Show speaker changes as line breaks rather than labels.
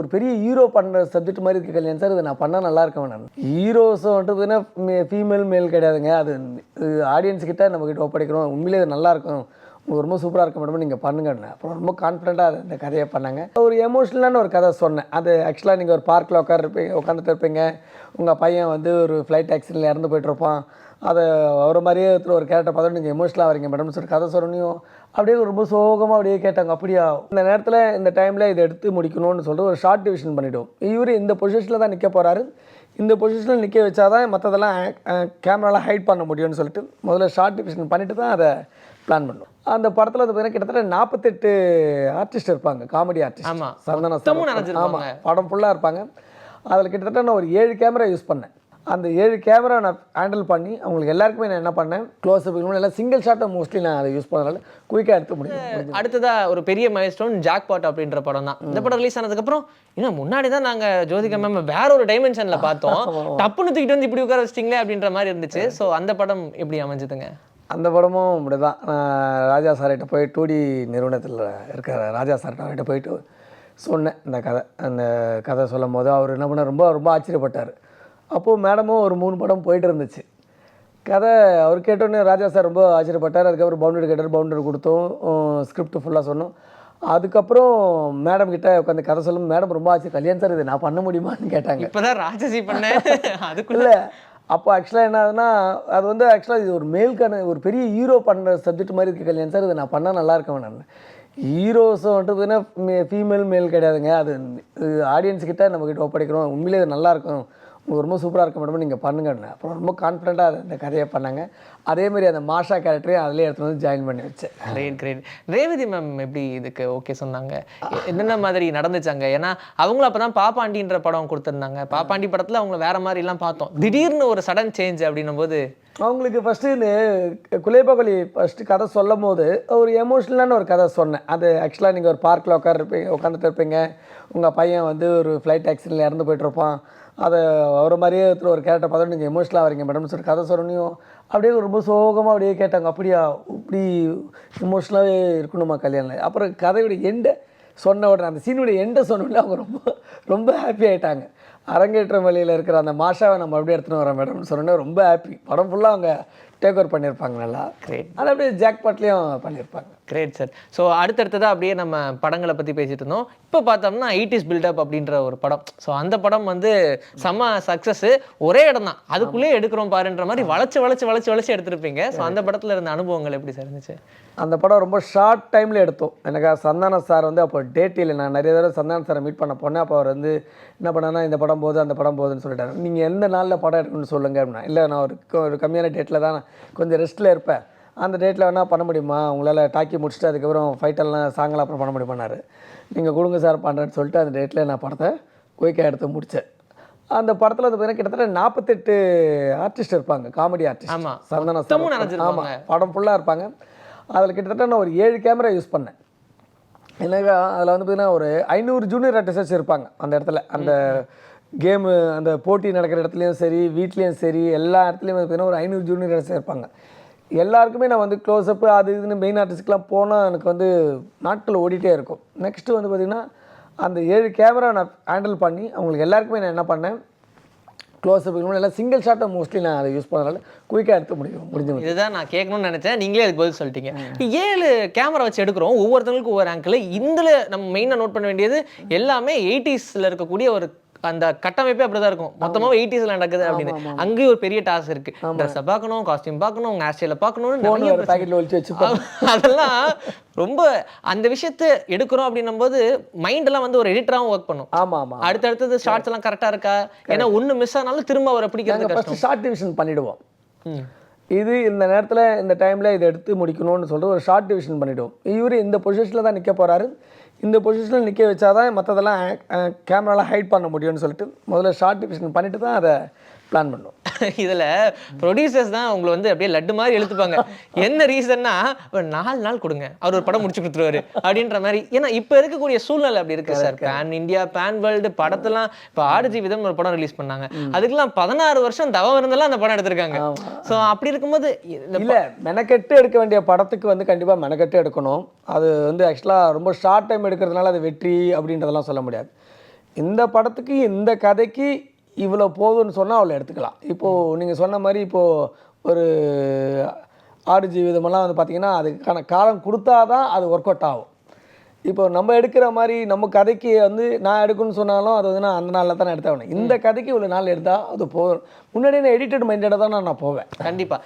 ஒரு பெரிய ஹீரோ பண்ணுற சப்ஜெக்ட் மாதிரி இருக்குது கல்யாணம் சார். இதை நான் பண்ணால் நல்லா இருக்கேன். நான் ஹீரோஸை வந்துட்டு பார்த்தீங்கன்னா ஃபீமேல் மேல் கிடையாதுங்க. அது ஆடியன்ஸ் கிட்ட நம்மக்கிட்ட ஒப்படைக்கிறோம். உண்மையிலே இது நல்லா இருக்கும், உங்களுக்கு ரொம்ப சூப்பராக இருக்க மேடம், நீங்கள் பண்ணுங்கன்னு. அப்புறம் ரொம்ப கான்ஃபிடென்ட்டாக அதை இந்த கதையை பண்ணாங்க. ஒரு எமோஷ்னலான ஒரு கதை சொன்னேன். அது ஆக்சுவலாக நீங்கள் ஒரு பார்க்கில் உட்காந்துட்டு இருப்பீங்க. உங்கள் பையன் வந்து ஒரு ஃப்ளைட் ஆக்சிடென்ட்டில் இறந்து போய்ட்டுருப்பான். அதை அவரை மாதிரியே ஒரு கேரக்டர் பார்த்துட்டு நீங்கள் எமோஷ்னலாக வரீங்க மேடம்னு சொல்லி கதை சொன்னையும் அப்படியே ரொம்ப சோகமாக அப்படியே கேட்டாங்க. அப்படியா, இந்த நேரத்தில் இந்த டைமில் இதை எடுத்து முடிக்கணும்னு சொல்லிட்டு ஒரு ஷார்ட் டிவிஷன் பண்ணிவிட்டோம். இவர் இந்த பொசிஷனில் தான் நிற்க போகிறாரு, இந்த பொசிஷனில் நிற்க வச்சா தான் மற்றதெல்லாம் கேமராலாம் ஹைட் பண்ண முடியும்னு சொல்லிட்டு முதல்ல ஷார்ட் டிவிஷன் பண்ணிவிட்டு தான் அதை பிளான் பண்ணோம். அந்த படத்தில் வந்து பார்த்தீங்கன்னா கிட்டத்தட்ட 48 ஆர்டிஸ்ட் இருப்பாங்க, காமெடி ஆர்டிஸ்ட். சந்தனா சார் ஆமாம், படம் ஃபுல்லாக இருப்பாங்க. அதில் கிட்டத்தட்ட நான் ஒரு 7 கேமரா யூஸ் பண்ணேன். அந்த 7 கேமரா நான் ஹேண்டில் பண்ணி அவங்களுக்கு எல்லாருக்குமே நான் என்ன பண்ணேன், க்ளோஸ்அப் எல்லாம் சிங்கிள் ஷாட்டை மோஸ்ட்லி நான் அதை யூஸ் பண்ணதால குயிக்காக எடுத்து முடியும்.
அடுத்ததாக ஒரு பெரிய மைல்ஸ்டோன் ஜாக்பாட் அப்படின்ற படம் தான். இந்த படம் ரிலீஸ் ஆனதுக்கப்புறம் இன்னும் முன்னாடி தான் நாங்கள் ஜோதிகா மேம் வேற ஒரு டைமென்ஷனில் பார்த்தோம். டப்புன்னு தூக்கிட்டு வந்து இப்படி உட்கார வச்சிட்டிங்களே அப்படின்ற மாதிரி இருந்துச்சு. ஸோ அந்த படம் எப்படி அமைஞ்சதுங்க?
அந்த படமும் இப்படி தான். ராஜா சார்கிட்ட போய் 2D நிறுவனத்தில் இருக்கிற ராஜா சார்கிட்ட போயிட்டு சொன்னேன் இந்த கதை. அந்த கதை சொல்லும் போது அவர் என்ன பண்ண ரொம்ப ரொம்ப ஆச்சரியப்பட்டார். அப்போது மேடமும் ஒரு 3 படம் போயிட்டு இருந்துச்சு கதை. அவர் கேட்டோன்னே ராஜா சார் ரொம்ப ஆச்சரியப்பட்டார். அதுக்கப்புறம் பவுண்டரி கேட்டார், பவுண்டரி கொடுத்தோம், ஸ்கிரிப்ட் ஃபுல்லாக சொன்னோம். அதுக்கப்புறம் மேடம் கிட்ட உட்காந்து கதை சொல்லும். மேடம் ரொம்ப ஆச்சு, கல்யாணம் சார் இதை நான் பண்ண முடியுமான்னு கேட்டாங்க.
இப்போ தான் ராஜசி பண்ணேன் அதுக்குள்ள.
அப்போ ஆக்சுவலாக என்ன ஆகுதுன்னா, அது வந்து ஆக்சுவலாக இது ஒரு மேல்கான ஒரு பெரிய ஹீரோ பண்ணுற சப்ஜெக்ட் மாதிரி இருக்குது கல்யாணம் சார். இதை நான் பண்ணால் நல்லா இருக்கேன். நான் ஹீரோஸை வந்துட்டு பார்த்தீங்கன்னா ஃபீமேல் மேல் கிடையாதுங்க. அது ஆடியன்ஸ் கிட்ட நம்மக்கிட்ட ஒப்படைக்கிறோம். உண்மையிலே இது நல்லா இருக்கும், உங்களுக்கு ரொம்ப சூப்பராக இருக்க மேடம், நீங்கள் பண்ணுங்கன்னு. அப்புறம் ரொம்ப கான்ஃபிடென்ட்டாக அதை இந்த கதையை பண்ணாங்க. அதேமாதிரி அந்த மாஷா கேரக்டரையும் அதிலே எடுத்துகிட்டு வந்து ஜாயின் பண்ணி வச்சேன்.
கிரேட். ரேவதி மேம் எப்படி இதுக்கு ஓகே சொன்னாங்க? என்னென்ன மாதிரி நடந்துச்சாங்க? ஏன்னா அவங்களும் அப்போ தான் பாப்பாண்டின்ற படம் கொடுத்துருந்தாங்க. பாப்பாண்டி படத்தில் அவங்க வேறு மாதிரிலாம் பார்த்தோம். திடீர்னு ஒரு சடன் சேஞ்ச் அப்படின்னும் போது
அவங்களுக்கு ஃபஸ்ட்டு இந்த குலேபாகொலி ஃபஸ்ட்டு கதை சொல்லும் போது ஒரு எமோஷ்னலான ஒரு கதை சொன்னேன். அது ஆக்சுவலாக நீங்கள் ஒரு பார்க்கில் உட்காந்துட்டு இருப்பீங்க. உங்கள் பையன் வந்து ஒரு ஃப்ளைட் ஆக்சிடென்ட்டில் இறந்து போய்ட்டுருப்பான். அதை அவரை மாதிரியே ஒரு கேரக்டர் பார்த்துட்டு நீங்கள் எமோஷ்னலாக வரீங்க மேடம்னு சொல்லி கதை சொன்னையும் அப்படியே ரொம்ப சோகமாக அப்படியே கேட்டாங்க. அப்படியா, இப்படி எமோஷ்னலாகவே இருக்கணுமா கல்யாணம்? அப்புறம் கதையோட எண்டை சொன்ன உடனே, அந்த சீனுடைய எண்டை சொன்ன உடனே அவங்க ரொம்ப ரொம்ப ஹாப்பி ஆகிட்டாங்க. அரங்கேற்றம் வழியில் இருக்கிற அந்த மாஷாவை நம்ம அப்படியே எடுத்துன்னு வரோம் மேடம்னு சொன்னோன்னே ரொம்ப ஹாப்பி. படம் ஃபுல்லாக அவங்க டேக் ஓவர் பண்ணியிருப்பாங்க நல்லா.
கிரேட்.
அது அப்படியே ஜாக்பாட்லேயும் பண்ணியிருப்பாங்க.
Great sir. ஸோ அடுத்தடுத்ததாக அப்படியே நம்ம படங்களை பற்றி பேசிட்டு இருந்தோம். இப்போ பார்த்தோம்னா 80s பில்டப் அப்படின்ற ஒரு படம். ஸோ அந்த படம் வந்து செம்ம சக்ஸஸ். ஒரே இடம் தான், அதுக்குள்ளேயே எடுக்கிறோம் பாருன்ற மாதிரி வளைச்சு எடுத்துருப்பீங்க. ஸோ அந்த படத்தில் இருந்த அனுபவங்கள் எப்படி சார் இருந்துச்சு?
அந்த படம் ரொம்ப ஷார்ட் டைமில் எடுத்தோம். எனக்கு சந்தான சார் வந்து அப்போ டேட் இல்லை. நான் நிறைய தடவை சந்தான சாரை மீட் பண்ண போனேன். அப்போ அவர் வந்து என்ன பண்ணான்னா, இந்த படம் போகுது அந்த படம் போகுதுன்னு சொல்லிட்டாரு. நீங்கள் எந்த நாளில் படம் எடுக்கணும்னு சொல்லுங்கள் அப்படின்னா. இல்லை, நான் ஒரு கம்மியான டேட்டில் தான் கொஞ்சம் ரெஸ்ட்டில் இருப்பேன், அந்த டேட்டில் வேணால் பண்ண முடியுமா, உங்களால் டாக்கி முடிச்சுட்டு அதுக்கப்புறம் ஃபைட்டெல்லாம் சாங்கெல்லாம் அப்புறம் பண்ண முடியுமானாரு. நீங்கள் கொடுங்க சார் பண்ணுறேன்னு சொல்லிட்டு அந்த டேட்டில் நான் படத்தை குயிக்காக எடுத்து முடித்தேன். அந்த படத்தில் வந்து பார்த்தீங்கன்னா கிட்டத்தட்ட 48 ஆர்டிஸ்ட் இருப்பாங்க, காமெடி ஆர்டிஸ்ட். சந்தனா சார் ஆமாம், படம் ஃபுல்லாக இருப்பாங்க. அதில் கிட்டத்தட்ட நான் ஒரு 7 கேமரா யூஸ் பண்ணேன். எனக்கு அதில் வந்து பார்த்திங்கன்னா ஒரு 500 ஜூனியர் ஆர்டிஸ்ட் இருப்பாங்க அந்த இடத்துல. அந்த கேமு அந்த போட்டி நடக்கிற இடத்துலையும் சரி, வீட்லேயும் சரி, எல்லா இடத்துலையும் வந்து பார்த்திங்கன்னா ஒரு 500 ஜூனியர் ஆர்டிஸ்ட் இருப்பாங்க. எல்லாருக்குமே நான் வந்து க்ளோஸ்அப்பு அது இதுன்னு மெயின் ஆர்டிஸ்ட்க்கெலாம் போனால் எனக்கு வந்து நாட்கள் ஓடிட்டே இருக்கும். நெக்ஸ்ட்டு வந்து பார்த்திங்கன்னா அந்த 7 கேமரா நான் ஹேண்டில் பண்ணி அவங்களுக்கு எல்லாருக்குமே நான் என்ன பண்ணேன், க்ளோஸ்அப் எல்லாம் சிங்கிள் ஷாட்டை மோஸ்ட்லி நான் அதை யூஸ் பண்ணதால குயிக்காக எடுத்து முடிஞ்சு.
இதுதான் நான் கேட்கணும்னு நினச்சேன், நீங்களே அதுக்கு பதில் சொல்லிட்டீங்க. 7 கேமரா வச்சு எடுக்கிறோம், ஒவ்வொருத்தவங்களுக்கும் ஒவ்வொரு ஆங்கிள். இதில் நம்ம மெயினாக நோட் பண்ண வேண்டியது எல்லாமே 80ஸ்ல இருக்கக்கூடிய ஒரு அந்த கட்டமைப்பே அப்படிதான் இருக்கும். மொத்தமாக 80ஸ்ல நடக்குது அப்படின்னு. அங்கேயும் ஒரு பெரிய டாஸ்க் இருக்கு. ட்ரெஸ்ஸை பார்க்கணும், காஸ்டியூம் பார்க்கணும், உங்க ஹேர் ஸ்டைலை பார்க்கணும், அதெல்லாம் ரொம்ப அந்த விஷயத்தை எடுக்கிறோம் அப்படின்னும் போது மைண்டெல்லாம் வந்து ஒரு எடிட்டராகவும் ஒர்க் பண்ணும்.
ஆமாம்,
அடுத்தடுத்தது ஷார்ட்ஸ் எல்லாம் கரெக்டாக இருக்கா, ஏன்னா ஒன்று மிஸ் ஆனாலும் திரும்ப அவரை பிடிக்கிறது கஷ்டம்.
ஷார்ட் டிவிஷன் பண்ணிவிடுவோம். இது இந்த நேரத்தில் இந்த டைமில் இதை எடுத்து முடிக்கணும்னு சொல்லிட்டு ஒரு ஷார்ட் டிவிஷன் பண்ணிவிடுவோம். இவர் இந்த பொசிஷனில் தான் நிற்க போகிறாரு, இந்த பொசிஷனில் நிற்க வச்சா தான் மற்றதெல்லாம் கேமராலாம் ஹைட் பண்ண முடியும்னு சொல்லிட்டு முதல்ல ஷார்ட் டிவிஷன் பண்ணிவிட்டு தான் அதை பிளான் பண்ணுவோம்.
இதில் ப்ரொடியூசர்ஸ் தான் உங்களை வந்து அப்படியே லட்டு மாதிரி எழுத்துப்பாங்க. என்ன ரீசன்னா, 4 நாள் கொடுங்க, அவர் ஒரு படம் முடிச்சு கொடுத்துருவாரு அப்படின்ற மாதிரி. ஏன்னா இப்போ இருக்கக்கூடிய சூழ்நிலை அப்படி இருக்குது sir. Pan India, pan world படத்தெல்லாம் இப்போ ஆடு ஜீவிதம் ஒரு படம் ரிலீஸ் பண்ணாங்க. அதுக்கெல்லாம் 16 வருஷம் தவம் இருந்தெல்லாம் அந்த படம் எடுத்திருக்காங்க. ஸோ அப்படி இருக்கும்போது
இல்லை, மெனக்கெட்டு எடுக்க வேண்டிய படத்துக்கு வந்து கண்டிப்பாக மெனக்கெட்டு எடுக்கணும். அது வந்து ஆக்சுவலாக ரொம்ப ஷார்ட் டைம் எடுக்கிறதுனால அது வெற்றி அப்படின்றதெல்லாம் சொல்ல முடியாது. இந்த படத்துக்கு இந்த கதைக்கு இவ்வளோ போதும்னு சொன்னால் அவ்வளோ எடுத்துக்கலாம். இப்போது நீங்கள் சொன்ன மாதிரி இப்போது ஒரு ஆடு ஜீவிதமெல்லாம் வந்து பார்த்திங்கன்னா அதுக்கான காலம் கொடுத்தா தான் அது ஒர்க் அவுட் ஆகும். இப்போ நம்ம எடுக்கிற மாதிரி நம்ம கதைக்கு வந்து நான் எடுக்கணும்னு சொன்னாலும் அது வந்து நான் அந்த நாளில் தான் எடுத்தாகணும். இந்த கதைக்கு இவ்வளோ நாள் எடுத்தால் அது முன்னாடியே நான் எடிட்டட் மைண்டடாக தான் நான் போவேன்.
கண்டிப்பாக.